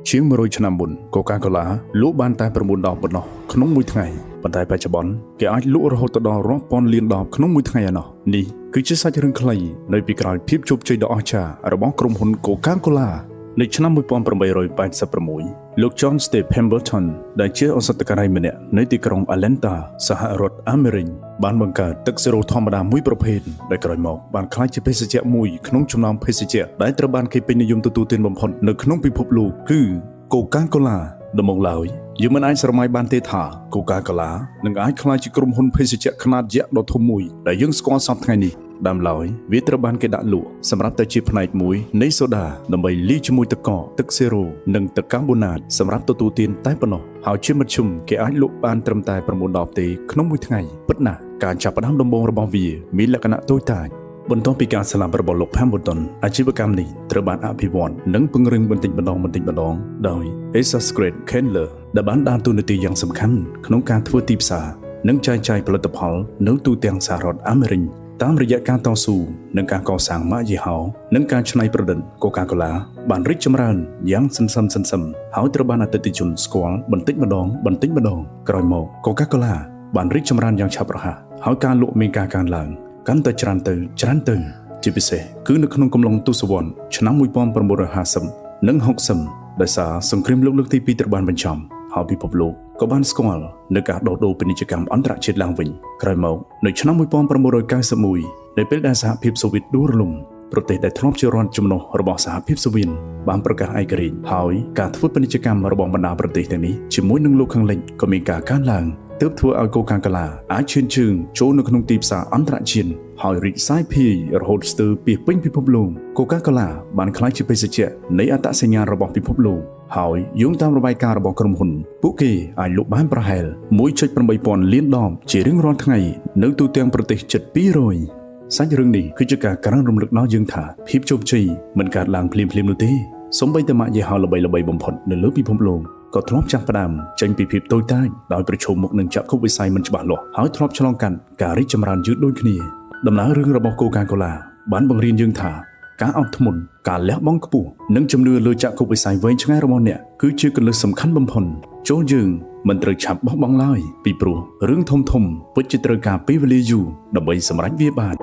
ជាង100ឆ្នាំមុនកូកាកូឡាលក់បានតែ9ដបប៉ុណ្ណោះក្នុងមួយថ្ងៃប៉ុន្តែបច្ចុប្បន្នគេអាចលក់រហូតដល់រាប់ពាន់លានដបក្នុងមួយថ្ងៃឯណោះនេះគឺជាសាច់រឿងខ្លីនៃពីក្រោយភាពជោគជ័យដ៏អស្ចារ្យរបស់ក្រុមហ៊ុនកូកាកូឡានៅឆ្នាំ1886លោក John Steve Pemberton ដែលជាឱសថការីម្នាក់នៅទីក្រុង Atlanta សហរដ្ឋអាមេរិកបានបង្កើតទឹកសេរ៉ូធម្មតាមួយប្រភេទដែលក្រោយមកបានក្លាយជាភេសជ្ជៈមួយក្នុងចំណោមភេសជ្ជៈដែលត្រូវបានគេពេញនិយមទទួលទានបំផុតនៅក្នុងពិភពលោកគឺ Coca-Cola ដំបូងឡើយយើងមិនអាចស្រមៃបានទេថា Coca-Cola នឹងអាចក្លាយជាក្រុមហ៊ុនភេសជ្ជៈខ្នាតយក្សដ៏ធំមួយដែលយើងស្គាល់សពថ្ងៃនេះដើមឡើយវាត្រូវបានគេដាក់លក់សម្រាប់តែជាផ្នែកមួយនៃសូដាដើម្បីលាយជាមួយទឹកកកទឹកសេរ៉ូនិងទឹកកាបូណាតសម្រាប់ទទួលទានតែប៉ុណ្ណោះហើយជាមធ្យមគេអាចលក់បានត្រឹមតែ9ដបទេក្នុងមួយថ្ងៃពិតណាស់ការចាប់ផ្ដើមដំបូងរបស់វាមានលក្ខណៈតូចតាចបន្ទាប់ពីការស្លាប់របស់លោក Pemberton អាជីវកម្មនេះត្រូវបានអភិវឌ្ឍនិងពង្រឹងបន្តិចម្ដងដោយ Asa Scott Kendler ដែលបានដើរតួនាទីយ៉ាងសំខាន់ក្នុងការធ្វើទីផ្សារនិងចែកចាយផលិតផលនៅទូទាំងសហរដ្ឋអាមេរិកតាមរយៈការតស៊ូនិងការកសាងម៉ាកយីហោនិងការច្នៃប្រឌិត Coca-Cola បានរីកចម្រើនយ៉ាងសន្សឹមហើយត្រូវបានអតិថិជនស្គាល់បន្តិចម្ដងក្រោយមក Coca-Cola បានរីកចម្រើនយ៉ាងឆាប់រហ័សហើយការលក់មានការកើនឡើងកាន់តែច្រើនទៅជាពិសេសគឺនៅក្នុងកំឡុងទសវត្សរ៍ឆ្នាំ1950និង60ដោយសារសង្គ្រាមលោកលើកទី2ត្រូវបានបញ្ចប់ហើយពិភពលោកក៏បានស្គាល់នូវការដោះដូរពាណិជ្ជកម្មអន្តរជាតិឡើងវិញក្រោយមកនៅឆ្នាំ1991នៅពេលដែលសហភាពសូវៀតដួលរលំប្រទេសដែលធ្លាប់ជារដ្ឋជំនួសរបស់សហភាពសូវៀតបានប្រកាសឯករាជ្យហើយការធ្វើពាណិជ្ជកម្មរបស់បណ្ដាប្រទេសទាំងនេះជាមួយនឹងលោកខាងលិចក៏មានការកើនឡើងទើបធ្វើឲ្យ Coca-Cola អាចឈានជើងចូលនៅក្នុងទីផ្សារអន្តរជាតិហើយរីកសាយភាយរហូតស្ទើរពាសពេញពិភពលោក Coca-Cola បានក្លាយជាបេសជ្ជៈនៃអត្តសញ្ញាណរបស់ពិភពលោកហើយយោងតាមរបាយការណ៍របស់ក្រុមហ៊ុនពួកគេអាចលក់បានប្រហែល 1.8 ពាន់លានដបជារៀងរាល់ថ្ងៃនៅទូទាំងប្រទេសជិត200សាច់រឿងនេះគឺជាការក្រើនរំលឹកដល់យើងថាភាពជោគជ័យមិនកើតឡើងភ្លាមៗនោះទេសូម្បីតែម៉ាកយីហោល្បីៗបំផុតនៅលើពិភពលោកក៏ធ្លាប់ចាប់ផ្ដើមចេញពីភាពតូចតាចដោយប្រឈមមុខនឹងចក្ខុវិស័យមិនច្បាស់លាស់ហើយធ្លាប់ឆ្លងកាត់ការរីកចម្រើនយឺតដូចគ្នាដំណើររឿងរបស់ Coca-Cola បានបង្រៀនយើងថាការអត់ធ្មត់ការលះបង់ខ្ពស់និងជំនឿលើចក្ខុវិស័យវែងឆ្ងាយរបស់អ្នកគឺជាគន្លឹះសំខាន់បំផុតចូលយើងមិនត្រូវឆាប់បោះបង់ឡើយពីព្រោះរឿងធំពិតជាត្រូវការពេលវេលាយូរដើម្បីសម្រេចវាបាន